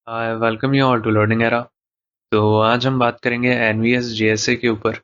Welcome you all to learning era. तो आज हम बात करेंगे एनवीएस जेएसए के ऊपर।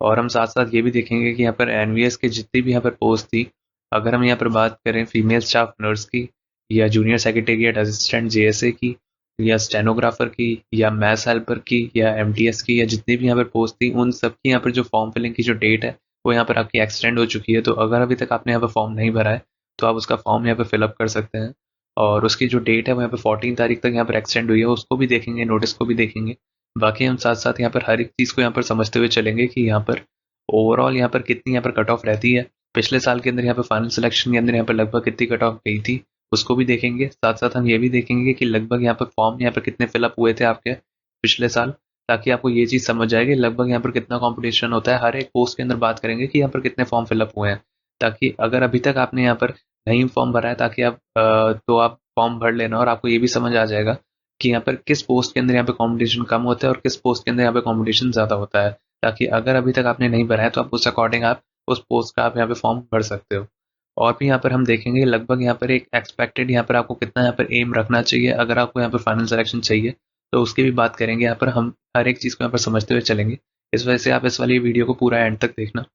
और हम साथ साथ ये भी देखेंगे कि यहाँ पर एनवीएस के जितनी भी यहाँ पर पोस्ट थी, अगर हम यहाँ पर बात करें फीमेल स्टाफ नर्स की, या जूनियर सेक्रेटेरिएट असिस्टेंट जेएसए की, या स्टेनोग्राफर की, या मैथ्स हेल्पर की, या एमटीएस की, या जितनी भी यहाँ पर पोस्ट थी, उन सब की यहाँ पर जो फॉर्म फिलिंग की जो डेट है वो यहाँ पर आपकी एक्सटेंड हो चुकी है। तो अगर अभी तक आपने यहाँ पर फॉर्म नहीं भरा है तो आप उसका फॉर्म यहाँ पर फिलअप कर सकते हैं। और उसकी जो डेट है वो यहाँ पे 14 तारीख तक यहाँ पर एक्सटेंड हुई है, उसको भी देखेंगे, नोटिस को भी देखेंगे। बाकी हम साथ साथ यहाँ पर हर एक चीज़ को यहाँ पर समझते हुए चलेंगे कि यहाँ पर ओवरऑल यहाँ पर कितनी यहाँ पर कट ऑफ रहती है। पिछले साल के अंदर यहाँ पर फाइनल सिलेक्शन के अंदर यहाँ पर लगभग कितनी कट ऑफ गई थी, उसको भी देखेंगे। साथ साथ हम ये भी देखेंगे कि लगभग यहाँ पर फॉर्म यहाँ पर कितने फिलअप हुए थे आपके पिछले साल, ताकि आपको ये चीज़ समझ जाएगी लगभग यहाँ पर कितना कंपटीशन होता है। हर एक पोस्ट के अंदर बात करेंगे कि यहाँ पर कितने फॉर्म फिलअप हुए हैं, ताकि अगर अभी तक आपने यहाँ पर नहीं फॉर्म भरा है ताकि तो आप फॉर्म भर लेना, और आपको ये भी समझ आ जाएगा कि यहाँ पर किस पोस्ट के अंदर यहाँ पे कंपटीशन कम होता है और किस पोस्ट के अंदर यहाँ पे कंपटीशन ज़्यादा होता है। ताकि अगर अभी तक आपने नहीं भरा है तो आप उस अकॉर्डिंग आप उस पोस्ट का आप यहाँ पे फॉर्म भर सकते हो। और भी यहाँ पर हम देखेंगे लगभग यहाँ पर एक एक्सपेक्टेड यहाँ पर आपको कितना यहाँ पर एम रखना चाहिए अगर आपको यहाँ पर फाइनल सिलेक्शन चाहिए, तो उसकी भी बात करेंगे। यहाँ पर हम हर एक चीज़ को यहाँ पर समझते हुए चलेंगे। इस वजह से आप इस वाली वीडियो को पूरा एंड तक देखना।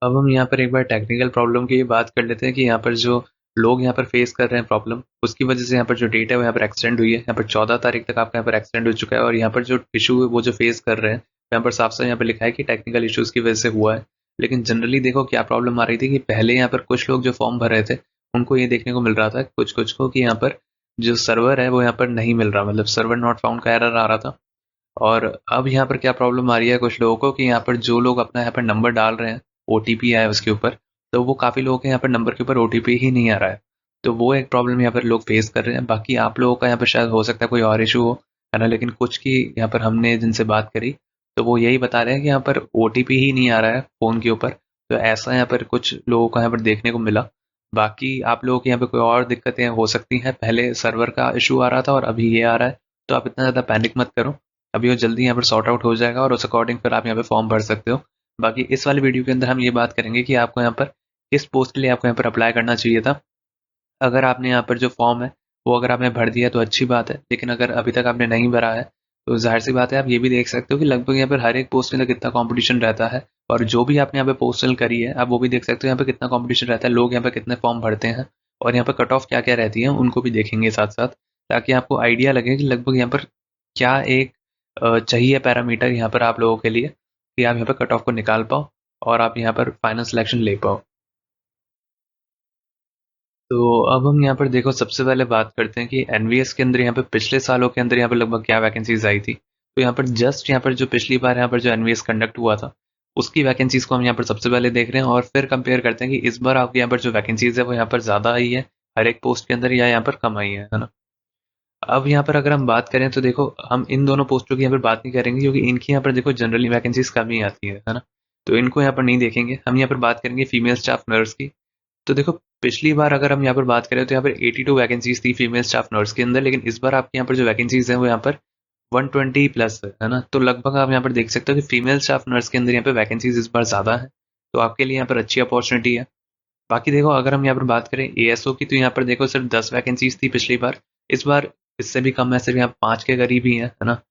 अब हम यहाँ पर एक बार टेक्निकल प्रॉब्लम की बात कर लेते हैं कि यहाँ पर जो लोग यहाँ पर फेस कर रहे हैं प्रॉब्लम, उसकी वजह से यहाँ पर जो डेट है वो यहाँ पर एक्सटेंड हुई है। यहाँ पर 14 तारीख तक आपका यहाँ पर एक्सटेंड हो चुका है। और यहाँ पर जो इशू है वो जो फेस कर रहे हैं, यहाँ पर साफ साफ यहाँ पर लिखा है कि टेक्निकल इश्यूज की वजह से हुआ है। लेकिन जनरली देखो क्या प्रॉब्लम आ रही थी कि पहले यहाँ पर कुछ लोग जो फॉर्म भर रहे थे उनको ये देखने को मिल रहा था कुछ कुछ को कि यहाँ पर जो सर्वर है वो यहाँ पर नहीं मिल रहा, मतलब सर्वर नॉट फाउंड का एरर आ रहा था। और अब यहाँ पर क्या प्रॉब्लम आ रही है कुछ लोगों को कि यहाँ पर जो लोग अपना यहाँ पर नंबर डाल रहे हैं, ओटीपी आया है उसके ऊपर, तो वो काफ़ी लोगों के यहाँ पर नंबर के ऊपर ओटीपी ही नहीं आ रहा है। तो वो एक प्रॉब्लम यहाँ पर लोग फेस कर रहे हैं। बाकी आप लोगों का यहाँ पर शायद हो सकता है कोई और इशू हो, है ना। लेकिन कुछ की यहाँ पर हमने जिनसे बात करी तो वो यही बता रहे हैं कि यहाँ पर ओटीपी ही नहीं आ रहा है फ़ोन के ऊपर। तो ऐसा यहाँ पर कुछ लोगों को यहाँ पर देखने को मिला। बाकी आप लोगों के यहाँ पे कोई और दिक्कतें हो सकती हैं, पहले सर्वर का इशू आ रहा था और अभी ये आ रहा है, तो आप इतना ज़्यादा पैनिक मत करो। अभी वो जल्दी यहाँ पर सॉर्ट आउट हो जाएगा और उस अकॉर्डिंग फिर आप यहाँ पे फॉर्म भर सकते हो। बाकी इस वाली वीडियो के अंदर हम ये बात करेंगे कि आपको यहाँ पर किस पोस्ट के लिए आपको यहाँ पर अप्लाई करना चाहिए था। अगर आपने यहाँ पर जो फॉर्म है वो अगर आपने भर दिया तो अच्छी बात है, लेकिन अगर अभी तक आपने नहीं भरा है तो जाहिर सी बात है आप ये भी देख सकते हो कि लगभग यहाँ पर हर एक पोस्ट के अंदर कितना कंपटीशन रहता है। और जो भी आपने यहाँ पे पोस्टल करी है आप वो भी देख सकते हो यहाँ पे कितना कंपटीशन रहता है, लोग यहाँ पे कितने फॉर्म भरते हैं, और यहाँ पर कट ऑफ क्या क्या रहती है उनको भी देखेंगे साथ साथ, ताकि आपको आइडिया लगे कि लगभग यहाँ पर क्या एक चाहिए पैरामीटर यहाँ पर आप लोगों के लिए कि आप यहाँ पर कट ऑफ को निकाल पाओ और आप यहाँ पर फाइनल सिलेक्शन ले पाओ। तो अब हम यहाँ पर देखो सबसे पहले बात करते हैं कि एनवीएस के अंदर यहाँ पे पिछले सालों के अंदर यहाँ पर लगभग क्या वैकेंसीज आई थी। तो यहाँ पर जस्ट यहाँ पर जो पिछली बार यहाँ पर जो एनवीएस कंडक्ट हुआ था उसकी वैकेंसीज को हम यहाँ पर सबसे पहले देख रहे हैं और फिर कंपेयर करते हैं कि इस बार आपके यहाँ पर जो वैकेंसीज है वो यहाँ पर ज़्यादा आई है हर एक पोस्ट के अंदर या यहाँ पर कम आई है ना। अब यहाँ पर अगर हम बात करें तो देखो हम इन दोनों पोस्टों की यहाँ पर बात नहीं करेंगे क्योंकि इनकी यहाँ पर देखो जनरली वैकेंसीज कम ही आती है ना। तो इनको यहाँ पर नहीं देखेंगे, हम यहाँ पर बात करेंगे फीमेल स्टाफ नर्स की। तो देखो पिछली बार अगर हम यहाँ पर बात करें तो यहाँ पर 82 वैकेंसीज थी फीमेल स्टाफ नर्स के अंदर, लेकिन इस बार आपके यहाँ पर जो वैकेंसीज हैं वो यहाँ पर 120 प्लस है ना। तो लगभग आप यहाँ पर देख सकते हो कि फीमेल स्टाफ नर्स के अंदर यहाँ पे वैकेंसीज इस बार ज़्यादा है, तो आपके लिए यहाँ पर अच्छी अपॉर्चुनिटी है। बाकी देखो अगर हम यहाँ पर बात करें एएसओ की तो यहाँ पर देखो सिर्फ 10 वैकेंसीज थी पिछली बार, इस बार इससे भी कम है, सिर्फ यहाँ 5 के करीब ही है ना।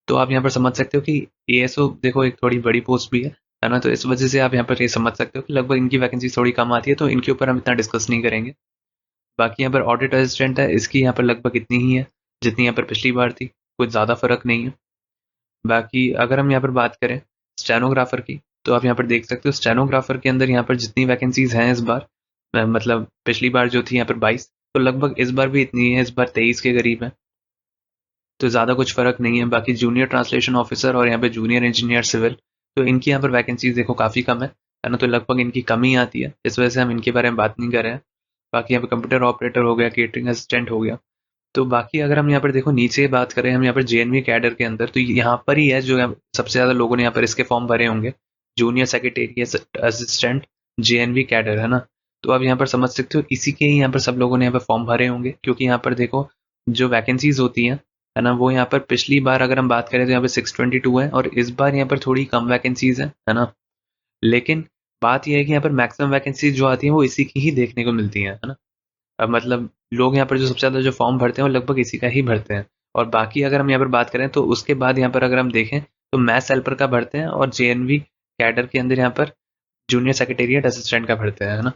तो आप यहाँ पर समझ सकते हो कि एएसओ देखो एक थोड़ी बड़ी पोस्ट भी है ना। तो इस वजह से आप यहाँ पर ये समझ सकते हो कि लगभग इनकी वैकेंसी थोड़ी कम आती है, तो इनके ऊपर हम इतना डिस्कस नहीं करेंगे। बाकी यहाँ पर ऑडिट असिस्टेंट है, इसकी यहाँ पर लगभग इतनी ही है जितनी यहाँ पर पिछली बार थी, कुछ ज़्यादा फर्क नहीं है। बाकी अगर हम यहाँ पर बात करें स्टेनोग्राफर की तो आप यहाँ पर देख सकते हो स्टेनोग्राफर के अंदर यहाँ पर जितनी वैकेंसीज हैं इस बार, मतलब पिछली बार जो थी यहाँ पर 22, तो लगभग इस बार भी इतनी है, इस बार 23 के करीब है। तो ज़्यादा कुछ फ़र्क नहीं है। बाकी जूनियर ट्रांसलेशन ऑफिसर और यहाँ पे जूनियर इंजीनियर सिविल, तो इनकी यहाँ पर वैकेंसीज देखो काफ़ी कम है ना। तो लगभग इनकी कमी आती है, इस वजह से हम इनके बारे में बात नहीं कर रहे हैं। बाकी यहाँ पे कंप्यूटर ऑपरेटर हो गया, केटरिंग असिस्टेंट हो गया। तो बाकी अगर हम यहाँ पर देखो नीचे बात करें हम यहाँ पर जेएनवी कैडर के अंदर, तो यहाँ पर ही है जो सबसे ज़्यादा लोगों ने यहाँ पर इसके फॉर्म भरे होंगे, junior secretariat assistant JNV cadre है ना। तो आप यहाँ पर समझ सकते हो इसी के ही यहाँ पर सब लोगों ने यहाँ पर फॉर्म भरे होंगे, क्योंकि यहाँ पर देखो जो वैकेंसीज होती हैं है ना, वो यहाँ पर पिछली बार अगर हम बात करें तो यहाँ पे 622 है और इस बार यहाँ पर थोड़ी कम वैकेंसीज है ना। लेकिन बात यह है कि यहाँ पर मैक्सिमम वैकेंसीज जो आती हैं वो इसी की ही देखने को मिलती हैं, है ना। मतलब लोग यहाँ पर जो सबसे ज़्यादा जो फॉर्म भरते हैं वो लगभग इसी का ही भरते हैं। और बाकी अगर हम यहाँ पर बात करें तो उसके बाद यहाँ पर अगर हम देखें तो मैथ्स हेल्पर का भरते हैं और जेएनवी कैडर के अंदर यहाँ पर जूनियर सेक्रेटेरिएट असिस्टेंट का भरते हैं, है ना।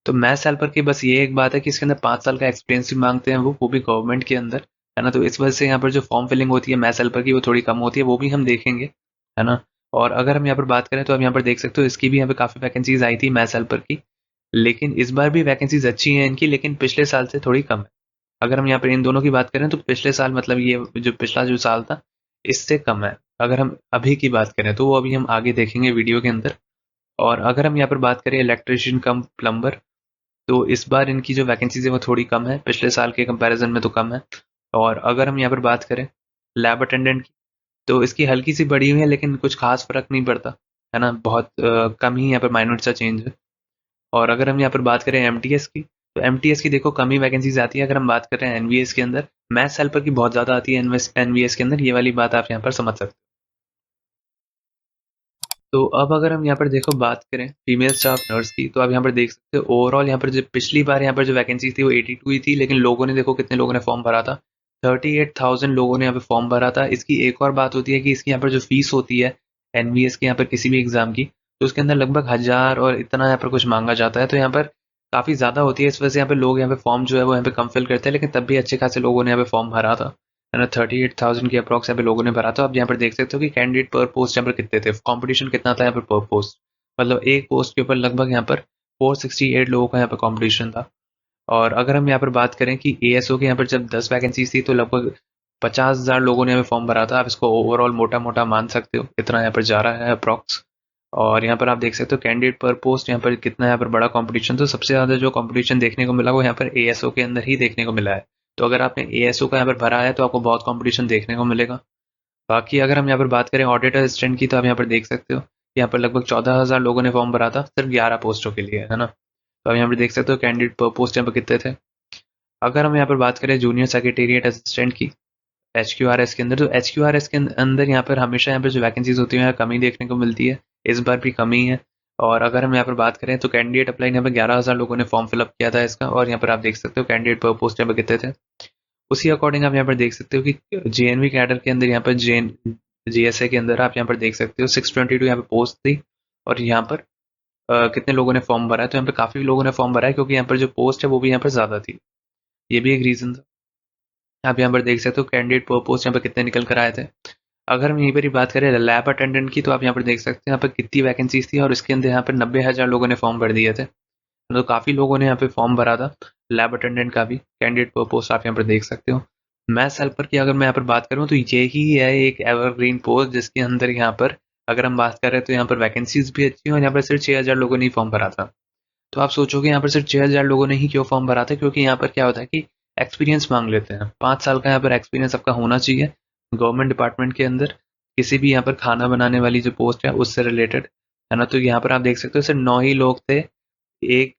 तो मैथ्स हेल्पर की बस ये एक बात है कि इसके अंदर 5 साल का एक्सपीरियंस भी मांगते हैं वो भी गवर्नमेंट के अंदर, है ना। तो इस वजह से यहाँ पर जो फॉर्म फिलिंग होती है मैथ्स हेल्पर की वो थोड़ी कम होती है, वो भी हम देखेंगे, है ना। और अगर हम यहाँ पर बात करें तो हम यहाँ पर देख सकते हो इसकी भी यहाँ पे काफ़ी वैकेंसीज आई थी मैथ्स हेल्पर की, लेकिन इस बार भी वैकेंसीज अच्छी हैं इनकी, लेकिन पिछले साल से थोड़ी कम है। अगर हम यहाँ पर इन दोनों की बात करें तो पिछले साल मतलब ये जो पिछला जो साल था इससे कम है। अगर हम अभी की बात करें तो वो अभी हम आगे देखेंगे वीडियो के अंदर। और अगर हम यहाँ पर बात करें इलेक्ट्रिशियन कम प्लम्बर, तो इस बार इनकी जो वैकेंसीज है वो थोड़ी कम है, पिछले साल के कंपैरिजन में तो कम है। और अगर हम यहाँ पर बात करें लैब अटेंडेंट की, तो इसकी हल्की सी बढ़ी हुई है लेकिन कुछ खास फर्क नहीं पड़ता, है ना। बहुत कम ही यहाँ पर माइनर सा चेंज है। और अगर हम यहाँ पर बात करें एमटीएस की, तो एमटीएस की देखो कम ही वैकेंसीज आती है। अगर हम बात करें एनवीएस के अंदर, मैथ्स हेल्पर की बहुत ज़्यादा आती है एनवीएस के अंदर, ये वाली बात आप यहाँ पर समझ सकते हो। तो अब अगर हम यहाँ पर देखो बात करें फीमेल स्टाफ नर्स की, तो आप यहाँ पर देख सकते हो ओवरऑल यहाँ पर जो पिछली बार यहाँ पर जो वैकेंसी थी वो 82 ही थी, लेकिन लोगों ने देखो कितने लोगों ने फॉर्म भरा था, 38,000 लोगों ने यहाँ पे फॉर्म भरा था। इसकी एक और बात होती है कि इसकी यहाँ पर जो फीस होती है एनवीएस की यहाँ पर किसी भी एग्जाम की, तो उसके अंदर लगभग 1000 और इतना यहाँ पर कुछ मांगा जाता है, तो यहाँ पर काफ़ी ज़्यादा होती है। इस वजह से यहाँ पे लोग यहाँ पे फॉर्म जो है वो यहाँ पे कम फिल करते हैं, लेकिन तब भी अच्छे खासे लोगों ने यहाँ पे फॉर्म भरा था, है ना। 38,000 के अप्रॉक्स यहाँ पे लोगों ने भरा था। आप यहाँ पर देख सकते हो कि कैंडिडेट पर पोस्ट यहाँ पर कितने थे, कंपटीशन कितना था यहाँ पर पर पोस्ट, मतलब एक पोस्ट के ऊपर लगभग यहाँ पर 468 लोगों का यहाँ पर कंपटीशन था। और अगर हम यहाँ पर बात करें कि एएसओ के यहाँ पर जब 10 वैकेंसीज थी तो लगभग 50,000 लोगों ने यहाँ पे फॉर्म भरा था। आप इसको ओवरऑल मोटा मोटा मान सकते हो कितना यहाँ पर जा रहा है अप्रॉक्स। और यहाँ पर आप देख सकते हो कैंडिडेट पर पोस्ट यहाँ पर कितना यहाँ पर बड़ा कंपटीशन, तो सबसे ज़्यादा जो कंपटीशन देखने को मिला वो यहाँ पर एएसओ के अंदर ही देखने को मिला है। तो अगर आपने एएसओ का यहाँ पर भरा है तो आपको बहुत कंपटीशन देखने को मिलेगा। बाकी अगर हम यहाँ पर बात करें ऑडिट असिस्टेंट की, तो आप यहाँ पर देख सकते हो यहाँ पर लगभग 14,000 लोगों ने फॉर्म भरा था सिर्फ 11 पोस्टों के लिए, है ना। तो आप यहाँ पर देख सकते हो कैंडिडेट पर पोस्ट यहाँ पर कितने थे। अगर हम यहाँ पर बात करें जूनियर सेक्रेटेरिएट असिस्टेंट की एचक्यूआरएस के अंदर, तो एचक्यूआरएस के अंदर यहाँ पर हमेशा यहाँ पर जो वैकेंसीज होती है कमी देखने को मिलती है, इस बार भी कमी है। और अगर हम यहाँ पर बात करें तो कैंडिडेट अप्लाई यहाँ पर 11,000 लोगों ने फॉर्म फिलअप किया था इसका, और यहाँ पर आप देख सकते हो कैंडिडेट पर पोस्ट यहाँ पर कितने थे। उसी अकॉर्डिंग आप यहाँ पर देख सकते हो कि जेएनवी कैडर के अंदर यहाँ पर जीएसए के अंदर आप यहाँ पर देख सकते हो 622 यहाँ पर पोस्ट थी, और यहाँ पर कितने लोगों ने फॉर्म भरा है, तो यहाँ पे काफी लोगों ने फॉर्म भरा है क्योंकि यहाँ पर जो पोस्ट है वो भी यहाँ पर ज्यादा थी, ये भी एक रीजन था। आप यहाँ पर देख सकते हो कैंडिडेट पर पोस्ट यहाँ पर कितने निकल कर आए थे। अगर हम यहीं पर ही बात करें लैब अटेंडेंट की, तो आप यहाँ पर देख सकते हैं यहाँ पर कितनी वैकेंसीज थी, और इसके अंदर यहाँ पर 90,000 लोगों ने फॉर्म भर दिए थे, तो काफी लोगों ने यहाँ पे फॉर्म भरा था लैब अटेंडेंट का भी। कैंडिडेट पर पोस्ट आप यहाँ पर देख सकते हो। मैथ्स हेल्पर की अगर मैं यहाँ पर बात करूँ तो यही है एक एवरग्रीन पोस्ट जिसके अंदर यहाँ पर अगर हम बात करें तो यहाँ पर वैकेंसीज भी अच्छी हैं, और यहाँ पर सिर्फ 6,000 लोगों ने ही फॉर्म भरा था। तो आप सोचोगे यहाँ पर सिर्फ 6,000 लोगों ने ही क्यों फॉर्म भरा था, क्योंकि यहाँ पर क्या होता है कि एक्सपीरियंस मांग लेते हैं, 5 साल का यहाँ पर एक्सपीरियंस आपका होना चाहिए गवर्नमेंट डिपार्टमेंट के अंदर, किसी भी यहाँ पर खाना बनाने वाली जो पोस्ट है उससे रिलेटेड, है ना। तो यहाँ पर आप देख सकते हो सिर्फ 9 ही लोग थे एक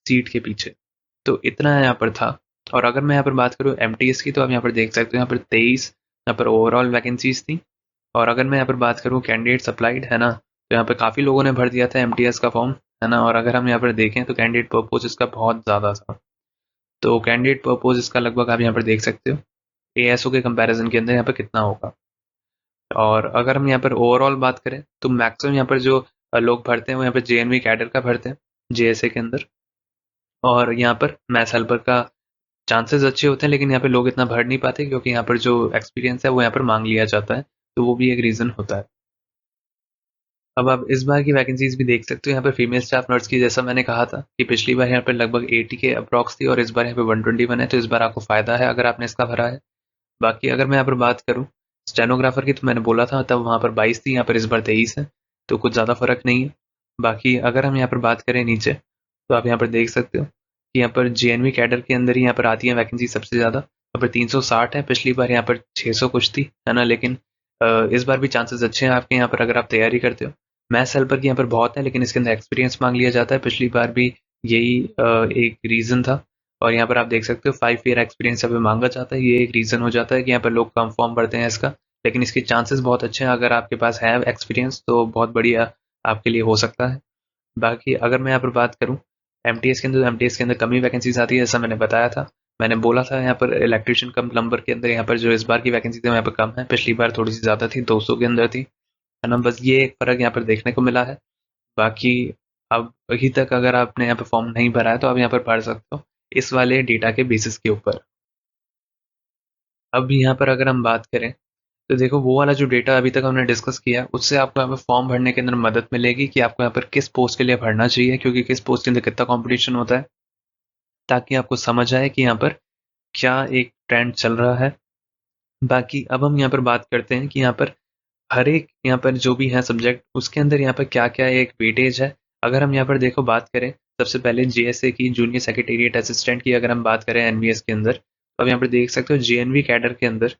सीट के पीछे, तो इतना यहाँ पर था। और अगर मैं यहाँ पर बात करूँ एमटीएस की, तो आप यहाँ पर देख सकते हो यहाँ पर 23 यहाँ पर ओवरऑल वैकेंसीज थी। और अगर मैं यहाँ पर बात करूँ कैंडिडेट सप्लाइड, है ना, तो यहाँ पर काफ़ी लोगों ने भर दिया था एमटीएस का फॉर्म, है ना। और अगर हम यहाँ पर देखें तो कैंडिडेट पर्पोज इसका बहुत ज़्यादा था, तो कैंडिडेट पर्पोज इसका लगभग आप यहाँ पर देख सकते हो एएसओ के कंपैरिजन के अंदर यहाँ पर कितना होगा। और अगर हम यहाँ पर ओवरऑल बात करें तो मैक्सिमम यहाँ पर जो लोग भरते हैं वो यहाँ पर जेएनवी कैडर का भरते हैं जेएसए के अंदर, और यहाँ पर मैथ्स हेल्पर का चांसेस अच्छे होते हैं, लेकिन यहाँ पे लोग इतना भर नहीं पाते क्योंकि यहाँ पर जो एक्सपीरियंस है वो यहाँ पर मांग लिया जाता है, तो वो भी एक रीज़न होता है। अब आप इस बार की वैकेंसीज भी देख सकते हो यहाँ पर फीमेल स्टाफ नर्स की, जैसा मैंने कहा था कि पिछली बार यहाँ पर लगभग 80 के अप्रॉक्स थी और इस बार यहाँ पे 121 है, तो इस बार आपको फ़ायदा है अगर आपने इसका भरा है। बाकी अगर मैं यहाँ पर बात करूँ स्टेनोग्राफर की, तो मैंने बोला था तब वहाँ पर 22 थी, यहाँ पर इस बार 23 है, तो कुछ ज़्यादा फर्क नहीं है। बाकी अगर हम यहाँ पर बात करें नीचे, तो आप यहाँ पर देख सकते हो कि यहाँ पर जेएनवी कैडर के अंदर ही यहाँ पर आती है वैकेंसी सबसे ज़्यादा, यहाँ पर 360 है, पिछली बार यहाँ पर 600 कुछ थी, है ना। लेकिन इस बार भी चांसेस अच्छे हैं आपके यहाँ पर अगर आप तैयारी करते हो। मैथ्स हेल्पर की यहाँ पर बहुत है, लेकिन इसके अंदर एक्सपीरियंस मांग लिया जाता है, पिछली बार भी यही एक रीज़न था। और यहाँ पर आप देख सकते हो 5 ईयर एक्सपीरियंस यहाँ पे मांगा जाता है, ये एक रीज़न हो जाता है कि यहाँ पर लोग कम फॉर्म भरते हैं इसका, लेकिन इसके चांसेस बहुत अच्छे हैं, अगर आपके पास है एक्सपीरियंस तो बहुत बढ़िया आपके लिए हो सकता है। बाकी अगर मैं यहाँ पर बात करूँ एमटीएस के अंदर कम ही वैकेंसीज आती है, जैसा मैंने बताया था। मैंने बोला था यहाँ पर इलेक्ट्रिशियन कम प्लम्बर के अंदर यहाँ पर जो इस बार की वैकेंसी थी यहाँ पर कम है, पिछली बार थोड़ी सी ज़्यादा थी, 200 के अंदर थी, है ना। बस ये एक फ़र्क यहाँ पर देखने को मिला है। बाकी अब अभी तक अगर आपने यहाँ पे फॉर्म नहीं भरा है तो आप यहाँ पर भर सकते हो इस वाले डेटा के बेसिस के ऊपर। अब यहाँ पर अगर हम बात करें तो देखो वो वाला जो डेटा अभी तक हमने डिस्कस किया उससे आपको यहाँ पे फॉर्म भरने के अंदर मदद मिलेगी कि आपको यहाँ पर किस पोस्ट के लिए भरना चाहिए, क्योंकि किस पोस्ट के अंदर कितना कंपटीशन होता है, ताकि आपको समझ आए कि यहाँ पर क्या एक ट्रेंड चल रहा है। बाकी अब हम यहाँ पर बात करते हैं कि यहाँ पर हर एक यहाँ पर जो भी है सब्जेक्ट उसके अंदर यहाँ पर क्या क्या एक वेटेज है। अगर हम यहाँ पर देखो बात करें सबसे पहले जेएसए की, जूनियर सेक्रेटेरिएट असिस्टेंट की अगर हम बात करें एनवीएस के अंदर, तो अब यहाँ पर देख सकते हो जेएनवी कैडर के अंदर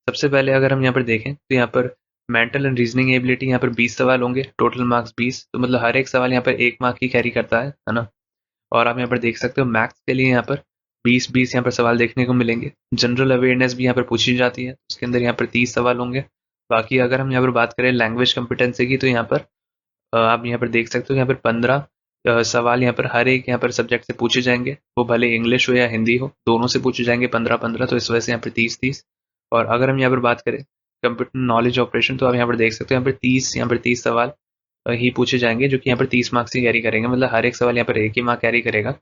सबसे पहले अगर हम यहाँ पर देखें तो यहाँ पर मेंटल एंड रीजनिंग एबिलिटी यहाँ पर 20 सवाल होंगे, टोटल मार्क्स 20, तो मतलब हर एक सवाल यहाँ पर 1 मार्क ही कैरी करता है ना। और आप यहाँ पर देख सकते हो मैथ्स के लिए यहाँ पर 20-20 यहाँ पर सवाल देखने को मिलेंगे। जनरल अवेयरनेस भी यहाँ पर पूछी जाती है, उसके अंदर यहाँ पर 30 सवाल होंगे। बाकी अगर हम यहाँ पर बात करें लैंग्वेज कॉम्पिटेंसी की तो यहाँ पर आप यहाँ पर देख सकते हो यहाँ पर 15 सवाल यहाँ पर हर एक यहाँ पर सब्जेक्ट से पूछे जाएंगे, वो भले इंग्लिश हो या हिंदी हो, दोनों से पूछे जाएंगे 15-15, तो इस वजह से यहाँ पर 30-30। और अगर हम यहाँ पर बात करें कंप्यूटर नॉलेज ऑपरेशन तो आप यहाँ पर देख सकते हो यहाँ पर 30 सवाल ही पूछे जाएंगे, जो कि यहाँ पर 30 मार्क्स ही कैरी करेंगे, मतलब हर एक सवाल यहाँ पर एक ही मार्क कैरी करेगा।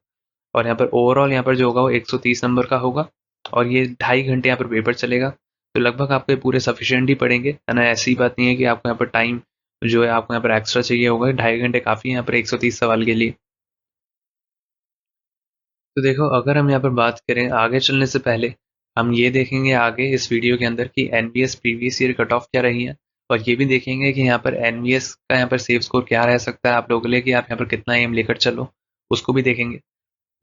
और यहाँ पर ओवरऑल यहाँ पर जो होगा वो 130 नंबर का होगा, और ये 2.5 घंटे यहाँ पर पेपर चलेगा, तो लगभग आपको ये पूरे सफिशिएंट ही पड़ेंगे, है ना। ऐसी बात नहीं है कि आपको यहाँ पर टाइम जो है आपको यहाँ पर एक्स्ट्रा चाहिए होगा, 2.5 घंटे काफ़ी है यहाँ पर 130 सवाल के लिए। तो देखो अगर हम यहाँ पर बात करें आगे चलने से पहले हम ये देखेंगे आगे इस वीडियो के अंदर कि NVS previous year cut off क्या रही है, और ये भी देखेंगे कि यहाँ पर एनवीएस का यहाँ पर सेफ स्कोर क्या रह सकता है आप लोगों के लिए, कि आप यहाँ पर कितना एम लेकर चलो, उसको भी देखेंगे।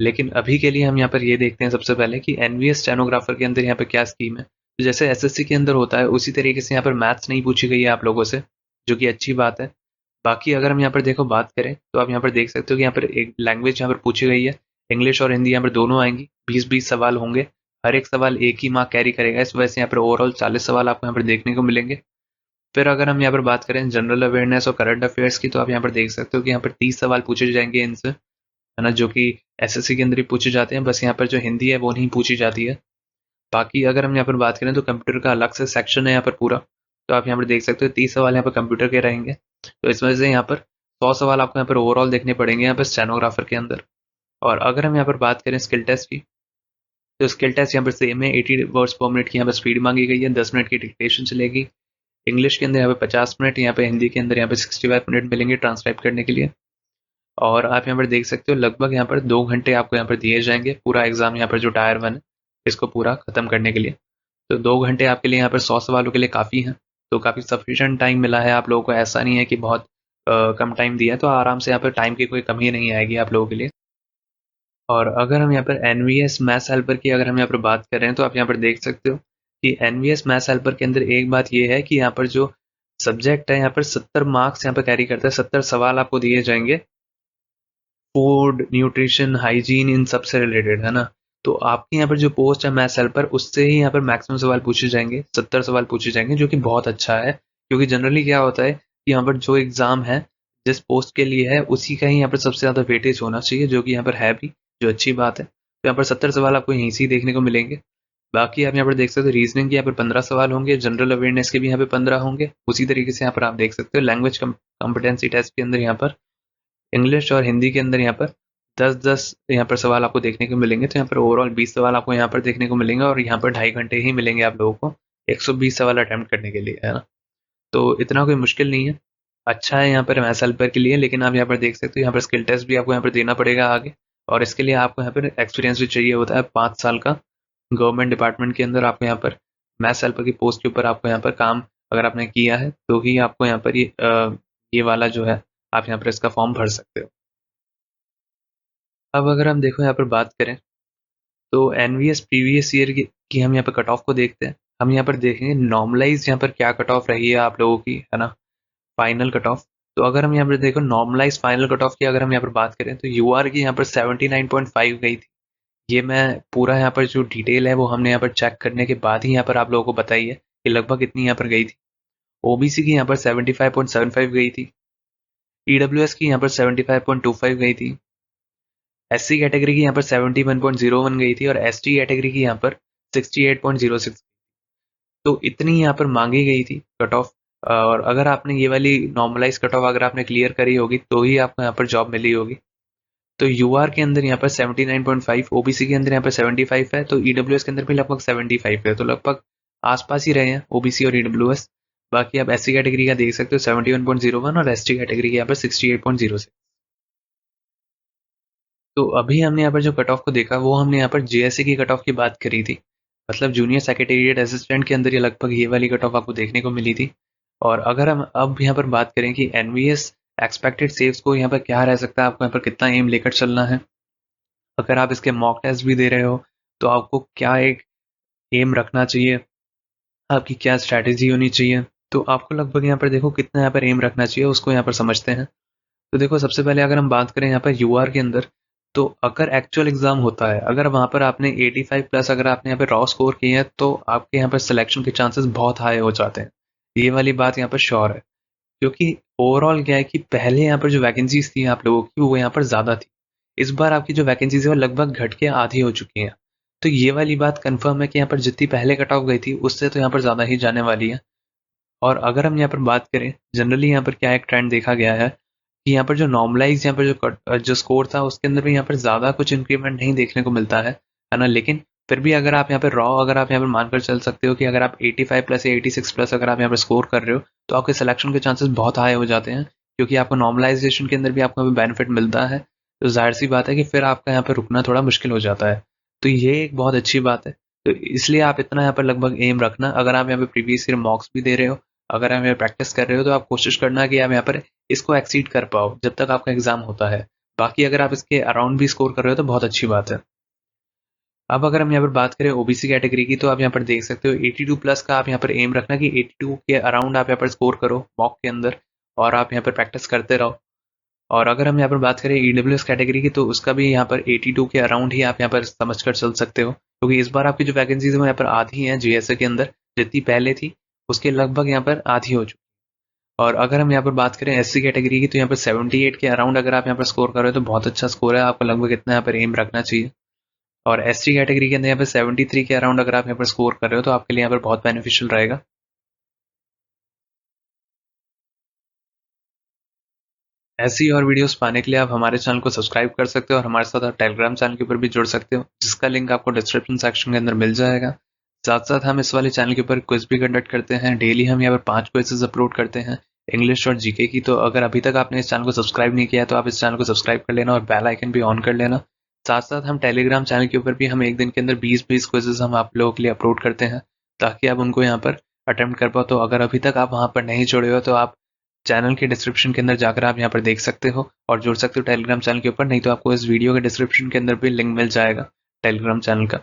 लेकिन अभी के लिए हम यहाँ पर ये देखते हैं सबसे पहले कि एनवीएस स्टेनोग्राफर के अंदर यहाँ पर क्या स्कीम है। तो जैसे एसएससी के अंदर होता है उसी तरीके से यहाँ पर मैथ्स नहीं पूछी गई है आप लोगों से, जो कि अच्छी बात है। बाकी अगर हम यहाँ पर देखो बात करें तो आप यहाँ पर देख सकते हो कि यहाँ पर एक लैंग्वेज यहाँ पर पूछी गई है, इंग्लिश और हिंदी यहाँ पर दोनों आएंगी, 20-20 सवाल होंगे, हर एक सवाल एक ही मार्क कैरी करेगा, इस वजह से यहाँ पर ओवरऑल 40 सवाल आपको यहाँ पर देखने को मिलेंगे। फिर अगर हम यहाँ पर बात करें जनरल अवेयरनेस और करंट अफेयर्स की, तो आप यहाँ पर देख सकते हो कि यहाँ पर 30 सवाल पूछे जाएंगे इनसे, है ना, जो कि एसएससी के अंदर ही पूछे जाते हैं, बस यहाँ पर जो हिंदी है वो नहीं पूछी जाती है। बाकी अगर हम यहाँ पर बात करें तो कंप्यूटर का अलग से सेक्शन है यहाँ पर पूरा, तो आप यहाँ पर देख सकते हो 30 सवाल यहाँ पर कंप्यूटर के रहेंगे, तो इस वजह से यहाँ पर 100 सवाल आपको यहाँ पर ओवरऑल देखने पड़ेंगे यहाँ पर स्टेनोग्राफर के अंदर। और अगर हम यहाँ पर बात करें स्किल टेस्ट की, तो स्किल टेस्ट यहाँ पर सेम है, 80 वर्ड्स पर मिनट की यहाँ पर स्पीड मांगी गई है, 10 मिनट की डिक्टेशन चलेगी। इंग्लिश के अंदर यहाँ पे 50 मिनट, यहाँ पे हिंदी के अंदर यहाँ पे 65 मिनट मिलेंगे ट्रांसक्राइब करने के लिए। और आप यहाँ पर देख सकते हो लगभग यहाँ पर 2 घंटे आपको यहाँ पर दिए जाएंगे पूरा एग्जाम यहाँ पर जो टायर 1 है इसको पूरा खत्म करने के लिए। तो 2 घंटे आपके लिए यहाँ पर 100 सवालों के लिए काफ़ी है, तो काफ़ी सफिशिएंट टाइम मिला है आप लोगों को, ऐसा नहीं है कि बहुत कम टाइम दिया है, तो आराम से यहाँ पर टाइम की कोई कमी नहीं आएगी आप लोगों के लिए। और अगर हम यहाँ पर एनवीएस मैथ्स हेल्पर की अगर हम यहाँ पर बात कर रहे हैं तो आप यहाँ पर देख सकते हो कि एनवीएस मैथ्स हेल्पर के अंदर एक बात ये है कि यहाँ पर जो सब्जेक्ट है यहाँ पर 70 मार्क्स यहाँ पर कैरी करता है, 70 सवाल आपको दिए जाएंगे फूड, न्यूट्रिशन, हाइजीन, इन सब से रिलेटेड, है ना। तो आपकी यहाँ पर जो पोस्ट है मैथ्स हेल्पर उससे ही यहाँ पर मैक्सिमम सवाल पूछे जाएंगे, 70 सवाल पूछे जाएंगे, जो कि बहुत अच्छा है, क्योंकि जनरली क्या होता है कि यहाँ पर जो एग्जाम है जिस पोस्ट के लिए है उसी का ही यहाँ पर सबसे ज़्यादा वेटेज होना चाहिए, जो कि यहाँ पर है भी, जो अच्छी बात है। तो यहाँ पर 70 सवाल आपको यहीं से ही देखने को मिलेंगे। बाकी आप यहाँ पर देख सकते हो रीजनिंग के यहाँ पर 15 सवाल होंगे, जनरल अवेयरनेस के भी यहाँ पे 15 होंगे, उसी तरीके से यहाँ पर आप देख सकते हो लैंग्वेज कॉम्पिटेंसी टेस्ट के अंदर यहाँ पर इंग्लिश और हिंदी के अंदर यहाँ पर 10-10 यहाँ पर सवाल आपको देखने को मिलेंगे, तो यहाँ पर ओवरऑल 20 सवाल आपको यहाँ पर देखने को मिलेंगे, और यहाँ पर 2.5 घंटे ही मिलेंगे आप लोगों को 120 सवाल अटेम्प्ट करने के लिए, है ना। तो इतना कोई मुश्किल नहीं है, अच्छा है यहाँ पर मैथ्स हेल्पर के लिए। लेकिन आप यहाँ पर देख सकते हो यहाँ पर स्किल टेस्ट भी आपको यहाँ पर देना पड़ेगा आगे, और इसके लिए आपको यहाँ पर एक्सपीरियंस भी चाहिए होता है 5 साल का गवर्नमेंट डिपार्टमेंट के अंदर। आपको यहाँ पर मैथ्स हेल्पर की पोस्ट के ऊपर आपको यहाँ पर काम अगर आपने किया है तो ही आपको यहाँ पर ये वाला जो है आप यहाँ पर इसका फॉर्म भर सकते हो। अब अगर हम देखो यहाँ पर बात करें तो एनवीएस प्रीवियस ईयर की हम यहाँ पर कट ऑफ को देखते हैं। हम यहाँ पर देखेंगे नॉर्मलाइज यहाँ पर क्या कट ऑफ रही है आप लोगों की, है ना, फाइनल कट ऑफ। तो अगर हम यहाँ पर देखो नॉर्मलाइज फाइनल कट ऑफ की अगर हम यहाँ पर बात करें तो यूआर की यहाँ पर 79.5 गई थी। ये मैं पूरा यहाँ पर जो डिटेल है वो हमने यहाँ पर चेक करने के बाद ही यहाँ पर आप लोगों को बताई है कि लगभग इतनी यहाँ पर गई थी। ओबीसी की यहाँ पर 75.75 गई थी, ईडब्ल्यूएस की यहाँ पर 75.25 गई थी, SC कैटेगरी की यहाँ पर 71.01 गई थी और ST कैटेगरी की यहाँ पर 68.06। तो इतनी यहाँ पर मांगी गई थी कट ऑफ। और अगर आपने ये वाली नॉर्मलाइज कट ऑफ अगर आपने क्लियर करी होगी तो ही आपको यहाँ पर जॉब मिली होगी। तो यूआर के अंदर यहाँ पर 79.5, ओबीसी के अंदर यहाँ पर 75 है, तो ईडब्ल्यूएस के अंदर भी लगभग 75 है, तो लगभग आसपास ही रहे हैं ओबीसी और ईडब्ल्यूएस। बाकी आप एससी कैटेगरी का देख सकते हो 71.01 और एसटी कैटेगरी के यहाँ पर 68.06। तो अभी हमने यहाँ पर जो कट ऑफ को देखा वो हमने यहाँ पर जेएससी की कट ऑफ की बात करी थी, मतलब जूनियर सेक्रेटेरिएट असिस्टेंट के अंदर ये लगभग ये वाली कट ऑफ आपको देखने को मिली थी। और अगर हम अब यहाँ पर बात करें कि एनवीएस एक्सपेक्टेड सेव्स को यहाँ पर क्या रह सकता है, आपको यहाँ पर कितना एम लेकर चलना है, अगर आप इसके मॉक टेस्ट भी दे रहे हो तो आपको क्या एक एम रखना चाहिए, आपकी क्या स्ट्रैटेजी होनी चाहिए, तो आपको लगभग यहाँ पर देखो कितना यहाँ पर एम रखना चाहिए उसको यहाँ पर समझते हैं। तो देखो सबसे पहले अगर हम बात करें यहाँ पर यूआर के अंदर, तो अगर एक्चुअल एग्जाम होता है, अगर वहाँ पर आपने 85 प्लस अगर आपने यहाँ पर रॉ स्कोर किए हैं तो आपके यहाँ पर सिलेक्शन के चांसेस बहुत हाई हो जाते हैं, ये वाली बात यहाँ पर श्योर है। क्योंकि ओवरऑल क्या है कि पहले यहाँ पर जो वैकेंसीज थी आप लोगों की वो यहाँ पर ज़्यादा थी, इस बार आपकी जो वैकेंसीज है वो लगभग घट के आधी हो चुकी हैं। तो ये वाली बात कंफर्म है कि यहाँ पर जितनी पहले कट ऑफ गई थी उससे तो यहाँ पर ज़्यादा ही जाने वाली है। और अगर हम यहाँ पर बात करें जनरली यहाँ पर क्या एक ट्रेंड देखा गया है कि यहाँ पर जो नॉर्मलाइज यहाँ पर जो स्कोर था उसके अंदर भी यहाँ पर ज़्यादा कुछ इंक्रीमेंट नहीं देखने को मिलता है ना। लेकिन फिर भी अगर आप यहाँ पर रॉ अगर आप यहाँ पर मानकर चल सकते हो कि अगर आप 85 प्लस या 86 प्लस अगर आप यहाँ पर स्कोर कर रहे हो तो आपके सिलेक्शन के चांसेस बहुत हाई हो जाते हैं, क्योंकि आपको नॉर्मलाइजेशन के अंदर भी आपको बेनिफिट मिलता है। तो जाहिर सी बात है कि फिर आपका यहाँ पर रुकना थोड़ा मुश्किल हो जाता है। तो ये एक बहुत अच्छी बात है। तो इसलिए आप इतना यहाँ पर लगभग एम रखना, अगर आप यहाँ पे प्रीवियस ईयर मॉक्स भी दे रहे हो, अगर आप यहाँ प्रैक्टिस कर रहे हो तो आप कोशिश करना कि आप यहाँ पर इसको एक्सीड कर पाओ जब तक आपका एग्जाम होता है। बाकी अगर आप इसके अराउंड भी स्कोर कर रहे हो तो बहुत अच्छी बात है। अब अगर हम यहाँ पर बात करें ओबीसी कैटेगरी की, तो आप यहाँ पर देख सकते हो 82 प्लस का आप यहाँ पर एम रखना कि 82 के अराउंड आप यहाँ पर स्कोर करो मॉक के अंदर और आप यहाँ पर प्रैक्टिस करते रहो। और अगर हम यहाँ पर बात करें ईडब्ल्यूएस कैटेगरी की, तो उसका भी यहाँ पर 82 के अराउंड ही आप यहाँ पर समझ कर चल सकते हो, क्योंकि इस बार आपकी जो वैकेंसीज है वो यहाँ पर आधी है जीएसए के अंदर, जितनी पहले थी उसके लगभग यहाँ पर आधी हो चुकी। और अगर हम यहाँ पर बात करें एससी कैटेगरी की, तो यहाँ पर 78 के अराउंड अगर आप यहाँ पर स्कोर कर रहे हो तो बहुत अच्छा स्कोर है, आपको लगभग इतना यहाँ पर एम रखना चाहिए। और एसटी कैटेगरी के अंदर यहाँ पर 73 के अराउंड अगर आप यहाँ पर स्कोर कर रहे हो तो आपके लिए यहाँ पर बहुत बेनिफिशियल रहेगा। ऐसी और वीडियोस पाने के लिए आप हमारे चैनल को सब्सक्राइब कर सकते हो और हमारे साथ आप टेलीग्राम चैनल के ऊपर भी जुड़ सकते हो, जिसका लिंक आपको डिस्क्रिप्शन सेक्शन के अंदर मिल जाएगा। साथ साथ हम इस वाले चैनल के ऊपर क्विज भी कंडक्ट करते हैं, डेली हम यहाँ पर 5 क्विजेज अपलोड करते हैं इंग्लिश और जीके की। तो अगर अभी तक आपने इस चैनल को सब्सक्राइब नहीं किया है तो आप इस चैनल को सब्सक्राइब कर लेना और बेल आइकन भी ऑन कर लेना। साथ साथ हम टेलीग्राम चैनल के ऊपर भी हम एक दिन के अंदर 20-20 क्विजेज हम आप लोगों के लिए अपलोड करते हैं, ताकि आप उनको यहाँ पर अटेम्प्ट कर पाओ। तो अगर अभी तक आप वहाँ पर नहीं जुड़े हो तो आप चैनल के डिस्क्रिप्शन के अंदर जाकर आप यहाँ पर देख सकते हो और जुड़ सकते हो टेलीग्राम चैनल के ऊपर, नहीं तो आपको इस वीडियो के डिस्क्रिप्शन के अंदर भी लिंक मिल जाएगा टेलीग्राम चैनल का।